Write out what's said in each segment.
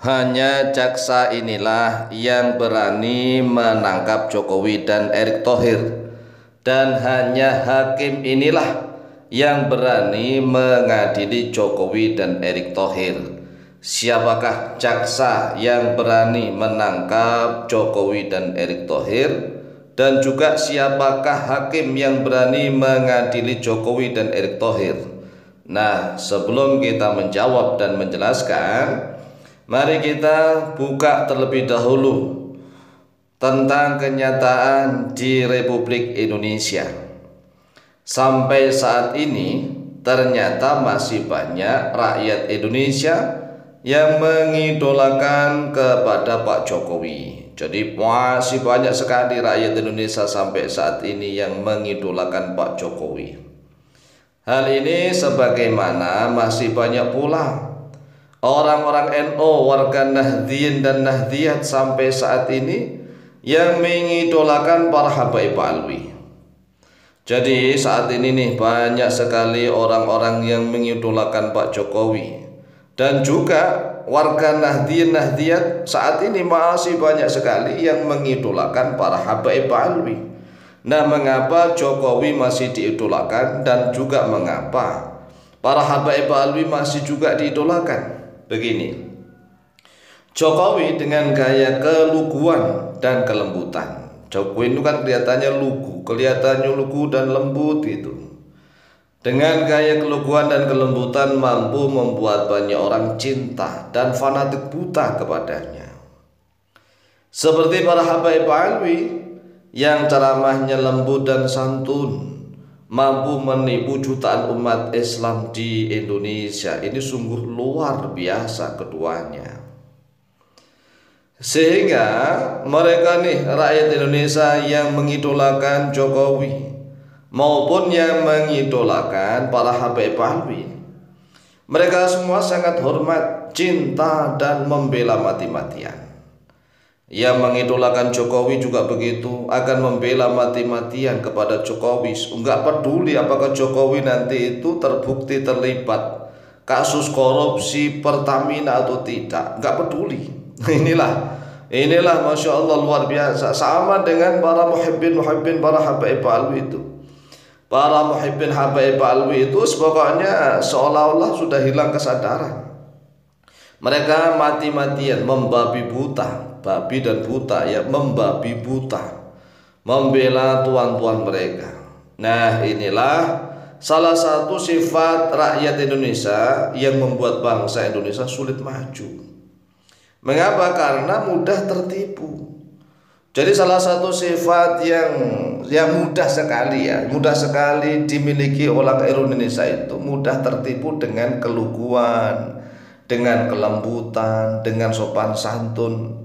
Hanya jaksa inilah yang berani menangkap Jokowi dan Erick Thohir, dan hanya hakim inilah yang berani mengadili Jokowi dan Erick Thohir. Siapakah jaksa yang berani menangkap Jokowi dan Erick Thohir? Dan juga siapakah hakim yang berani mengadili Jokowi dan Erick Thohir? Nah, sebelum kita menjawab dan menjelaskan, mari kita buka terlebih dahulu tentang kenyataan di Republik Indonesia. Sampai saat ini ternyata masih banyak rakyat Indonesia yang mengidolakan kepada Pak Jokowi. Jadi masih banyak sekali rakyat Indonesia sampai saat ini yang mengidolakan Pak Jokowi. Hal ini sebagaimana masih banyak pula orang-orang NU, warga Nahdliyin dan Nahdliyat sampai saat ini yang mengidolakan para habaib Alwi. Jadi saat ini nih banyak sekali orang-orang yang mengidolakan Pak Jokowi, dan juga warga Nahdliyin Nahdliyat saat ini masih banyak sekali yang mengidolakan para habaib Alwi. Nah, mengapa Jokowi masih diidolakan dan juga mengapa para habaib Alwi masih juga diidolakan? Begini, Jokowi dengan gaya keluguan dan kelembutan. Jokowi itu kan kelihatannya lugu dan lembut gitu. Dengan gaya keluguan dan kelembutan mampu membuat banyak orang cinta dan fanatik buta kepadanya. Seperti para habaib Alwi yang ceramahnya lembut dan santun, mampu menipu jutaan umat Islam di Indonesia. Ini sungguh luar biasa keduanya. Sehingga mereka nih rakyat Indonesia yang mengidolakan Jokowi maupun yang mengidolakan para habaib Alwi, mereka semua sangat hormat, cinta dan membela mati-matian. Yang mengidolakan Jokowi juga begitu, akan membela mati-matian kepada Jokowi. Enggak peduli apakah Jokowi nanti itu terbukti terlibat kasus korupsi Pertamina atau tidak, enggak peduli. Inilah Masya Allah luar biasa. Sama dengan para muhibbin para habaib Alwi itu. Para muhibbin habaib Alwi itu pokoknya seolah-olah sudah hilang kesadaran. Mereka mati-matian membabi buta, babi dan buta ya, membabi buta, membela tuan-tuan mereka. Nah, inilah salah satu sifat rakyat Indonesia yang membuat bangsa Indonesia sulit maju. Mengapa? Karena mudah tertipu. Jadi salah satu sifat yang mudah sekali dimiliki oleh Indonesia itu mudah tertipu dengan keluguan, dengan kelembutan, dengan sopan santun.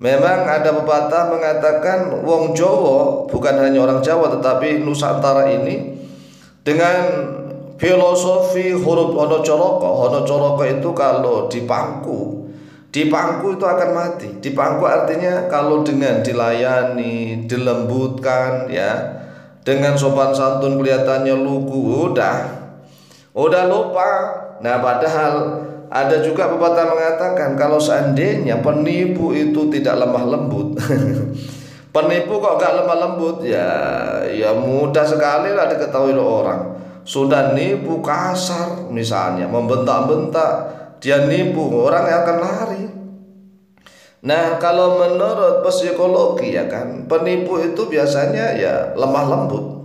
Memang ada pepatah mengatakan wong Jawa, bukan hanya orang Jawa tetapi Nusantara ini, dengan filosofi huruf hono coroko itu kalau dipangku itu akan mati. Dipangku artinya kalau dengan dilayani, dilembutkan ya, dengan sopan santun kelihatannya lugu, udah lupa. Nah, padahal ada juga pepatah mengatakan kalau seandainya penipu itu tidak lemah lembut penipu kok gak lemah lembut, ya mudah sekali lah diketahui orang. Sudah nipu kasar misalnya, membentak-bentak, dia nipu, orang yang akan lari. Nah, kalau menurut psikologi ya kan, penipu itu biasanya ya lemah lembut,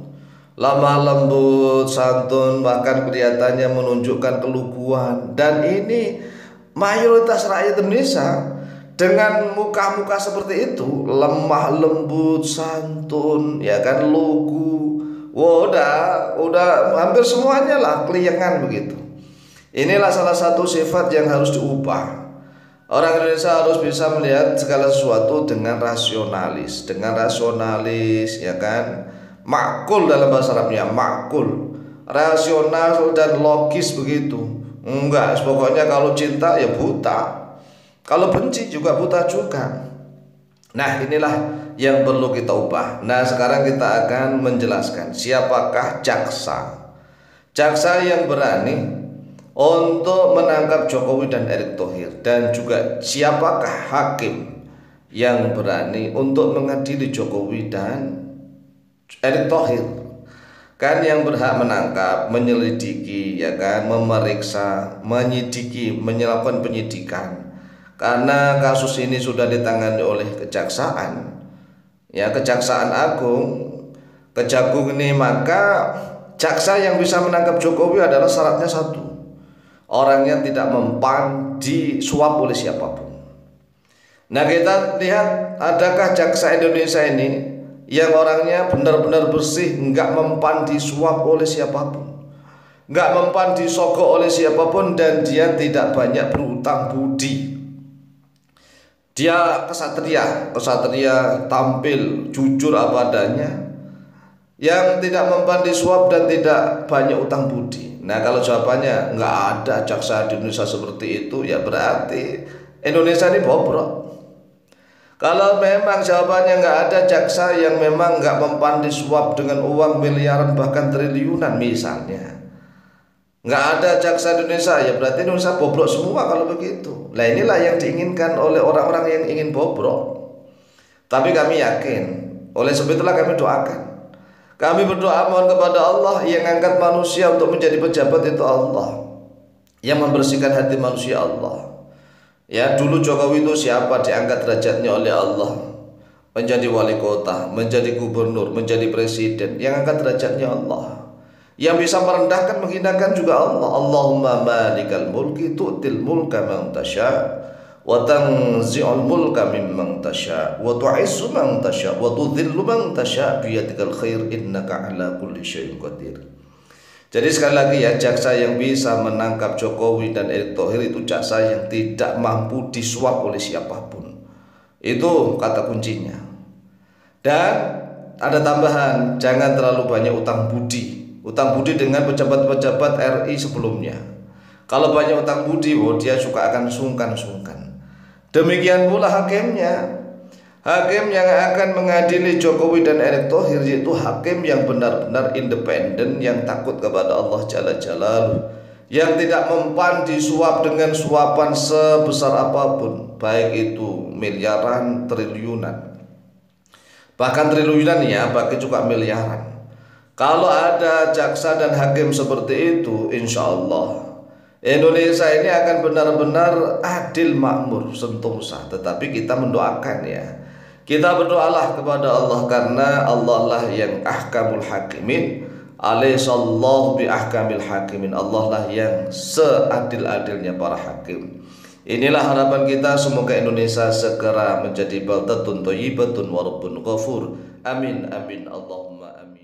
santun, bahkan kelihatannya menunjukkan keluguan. Dan ini mayoritas rakyat Indonesia dengan muka-muka seperti itu, lemah lembut, santun, ya kan, lugu. Wah, udah hampir semuanya lah keliangan begitu. Inilah salah satu sifat yang harus diubah. Orang Indonesia harus bisa melihat segala sesuatu dengan rasionalis, ya kan? Makul dalam bahasa Arabnya, makul, rasional dan logis begitu. Enggak, pokoknya kalau cinta ya buta, kalau benci juga buta juga. Nah, inilah yang perlu kita ubah. Nah, sekarang kita akan menjelaskan siapakah jaksa yang berani untuk menangkap Jokowi dan Erick Thohir, dan juga siapakah hakim yang berani untuk mengadili Jokowi dan Erick Thohir. Kan yang berhak menangkap, menyelidiki, ya kan, memeriksa, menyidiki, melakukan penyidikan. Karena kasus ini sudah ditangani oleh kejaksaan, ya, Kejaksaan Agung, Kejagung ini, maka jaksa yang bisa menangkap Jokowi adalah syaratnya satu, orangnya tidak mempan disuap oleh siapapun. Nah, kita lihat adakah jaksa Indonesia ini yang orangnya benar-benar bersih, nggak mempan disuap oleh siapapun, nggak mempan disogok oleh siapapun, dan dia tidak banyak berutang budi. Dia kesatria tampil jujur apa adanya, yang tidak mempan disuap dan tidak banyak utang budi. Nah, kalau jawabannya nggak ada jaksa di Indonesia seperti itu, ya berarti Indonesia ini bobrok. Kalau memang jawabannya nggak ada jaksa yang memang nggak mempan disuap dengan uang miliaran bahkan triliunan misalnya, nggak ada jaksa Indonesia, ya berarti Indonesia bobrok semua kalau begitu. Nah, inilah yang diinginkan oleh orang-orang yang ingin bobrok. Tapi kami yakin, oleh sebab itulah kami doakan. Kami berdoa mohon kepada Allah yang angkat manusia untuk menjadi pejabat itu Allah, yang membersihkan hati manusia Allah. Ya, dulu Jokowi itu siapa, diangkat derajatnya oleh Allah menjadi wali kota, menjadi gubernur, menjadi presiden, yang angkat derajatnya Allah. Yang bisa merendahkan, menghinakan juga Allah. Allahumma malikal mulki tu'til mulka man tasha wa tanzi'ul mulka mimman tasha wa tu'izzu man tasha wa tudhillu man tasha biyadikal khair innaka ala kulli syai'in qadir. Jadi sekali lagi ya, jaksa yang bisa menangkap Jokowi dan Erick Thohir itu jaksa yang tidak mampu disuap oleh siapapun. Itu kata kuncinya. Dan ada tambahan, jangan terlalu banyak utang budi. Utang budi dengan pejabat-pejabat RI sebelumnya. Kalau banyak utang budi, dia suka akan sungkan-sungkan. Demikian pula hakimnya. Hakim yang akan mengadili Jokowi dan Erick Thohir yaitu hakim yang benar-benar independen, yang takut kepada Allah Jalla Jalaluhu, yang tidak mempan disuap dengan suapan sebesar apapun, baik itu miliaran, triliunan, bahkan triliunan ya, bahkan juga miliaran. Kalau ada jaksa dan hakim seperti itu, insya Allah Indonesia ini akan benar-benar adil, makmur, sentosa. Tetapi kita mendoakan ya, kita berdoalah kepada Allah, karena Allah lah yang ahkamul hakimin. Alaihissallahu bi ahkamil hakimin. Allah lah yang seadil-adilnya para hakim. Inilah harapan kita, semoga Indonesia segera menjadi baldatun thayyibatun wa rabbun ghafur. Amin amin Allahumma amin.